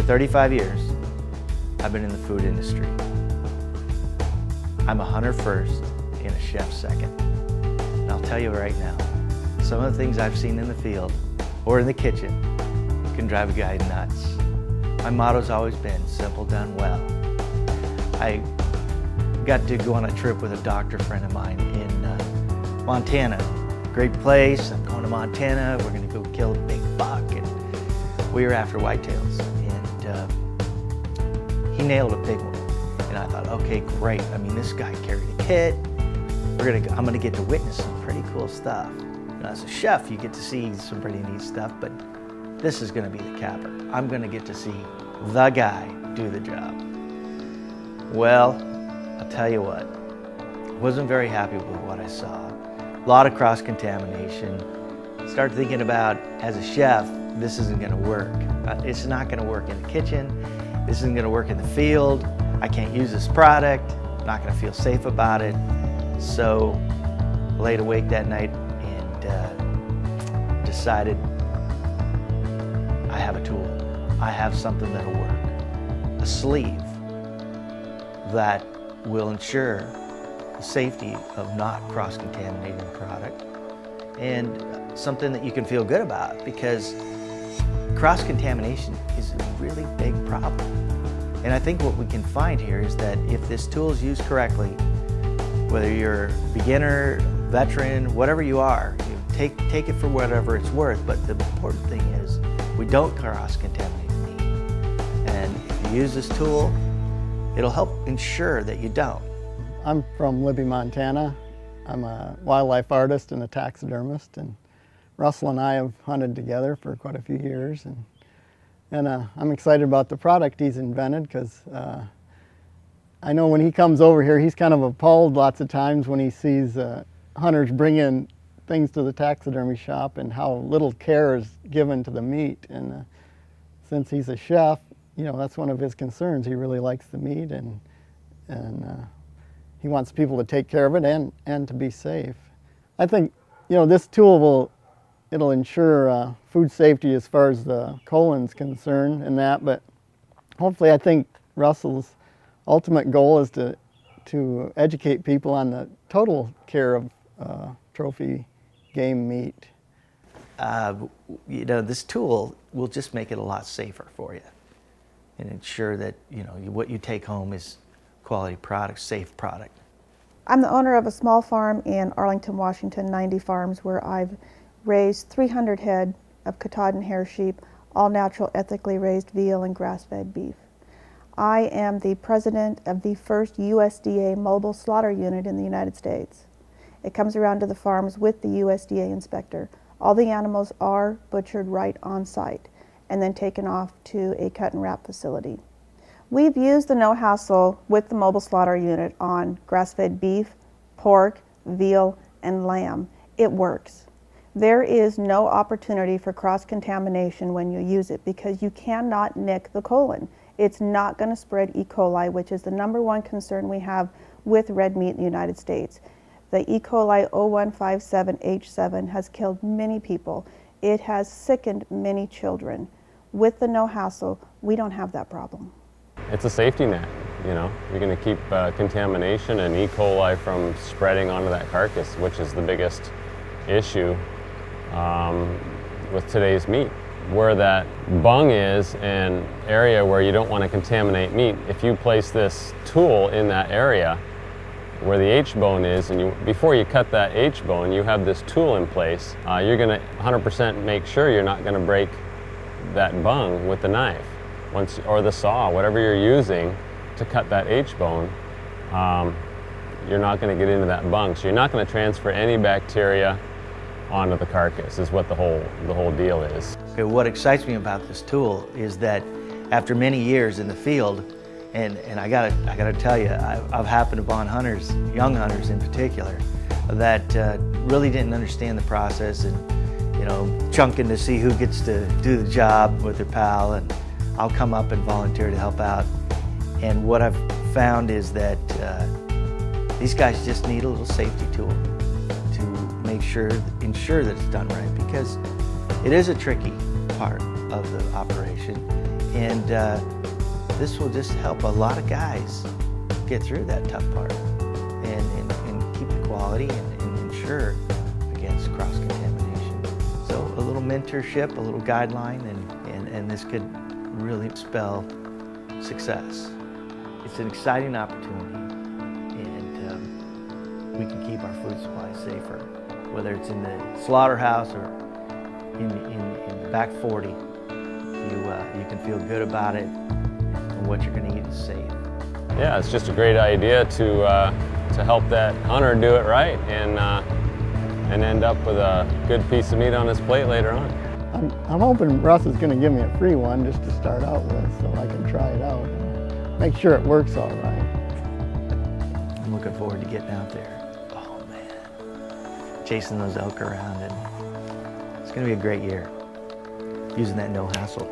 35 years, I've been in the food industry. I'm a hunter first and a chef second. And I'll tell you right now, some of the things I've seen in the field or in the kitchen can drive a guy nuts. My motto's always been, simple done well. I got to go on a trip with a doctor friend of mine in Montana. Great place, I'm going to Montana, we're gonna go kill a big buck, and we were after whitetails, and he nailed a big one. And I thought, okay, great. I mean, this guy carried a kit. I'm gonna get to witness some pretty cool stuff. And as a chef, you get to see some pretty neat stuff, but this is gonna be the capper. I'm gonna get to see the guy do the job. Well, I'll tell you what, I wasn't very happy with what I saw. A lot of cross-contamination. Start thinking about, as a chef, this isn't gonna work. It's not gonna work in the kitchen. This isn't gonna work in the field. I can't use this product. I'm not gonna feel safe about it. So I laid awake that night and decided I have a tool. I have something that'll work. A sleeve that will ensure the safety of not cross-contaminating the product, and something that you can feel good about, because cross-contamination is a really big problem. And I think what we can find here is that if this tool is used correctly, whether you're a beginner, veteran, whatever you are, you take it for whatever it's worth, but the important thing is we don't cross-contaminate the meat. And if you use this tool, it'll help ensure that you don't. I'm from Libby, Montana. I'm a wildlife artist and a taxidermist, and Russell and I have hunted together for quite a few years, and I'm excited about the product he's invented, because I know when he comes over here, he's kind of appalled lots of times when he sees hunters bring in things to the taxidermy shop and how little care is given to the meat. And since he's a chef, you know, that's one of his concerns. He really likes the meat, and he wants people to take care of it and to be safe. I think, you know, this tool it'll ensure food safety as far as the colon's concerned and that, but hopefully I think Russell's ultimate goal is to educate people on the total care of trophy game meat. You know, this tool will just make it a lot safer for you and ensure that, you know, what you take home is quality product, safe product. I'm the owner of a small farm in Arlington, Washington, 90 farms, where I've raised 300 head of Katahdin hair sheep, all natural, ethically raised veal and grass-fed beef. I am the president of the first USDA mobile slaughter unit in the United States. It comes around to the farms with the USDA inspector. All the animals are butchered right on site and then taken off to a cut and wrap facility. We've used the no hassle with the mobile slaughter unit on grass-fed beef, pork, veal, and lamb. It works. There is no opportunity for cross-contamination when you use it, because you cannot nick the colon. It's not going to spread E. coli, which is the #1 concern we have with red meat in the United States. The E. coli 0157H7 has killed many people. It has sickened many children. With the no hassle, we don't have that problem. It's a safety net, you know. You're going to keep contamination and E. coli from spreading onto that carcass, which is the biggest issue with today's meat. Where that bung is an area where you don't want to contaminate meat. If you place this tool in that area where the H-bone is, and before you cut that H-bone, you have this tool in place, you're going to 100% make sure you're not going to break that bung with the knife or the saw, whatever you're using to cut that H-bone. You're not going to get into that bung, so you're not going to transfer any bacteria onto the carcass, is what the whole deal is. Okay, what excites me about this tool is that after many years in the field, and I gotta tell you, I've happened upon hunters, young hunters in particular, that really didn't understand the process, and you know, chunking to see who gets to do the job with their pal, and I'll come up and volunteer to help out. And what I've found is that these guys just need a little safety tool to ensure that it's done right, because it is a tricky part of the operation, And this will just help a lot of guys get through that tough part and keep the quality and ensure against cross-contamination. So a little mentorship, a little guideline, and this could really spell success. It's an exciting opportunity, and we can keep our food supply safer, whether it's in the slaughterhouse or in the back 40. You can feel good about it, and what you're going to eat is safe. Yeah, it's just a great idea to help that hunter do it right and end up with a good piece of meat on his plate later on. I'm hoping Russ is going to give me a free one just to start out with, so I can try it out and make sure it works all right. I'm looking forward to getting out there. Oh man, chasing those elk around, and it's going to be a great year using that no hassle.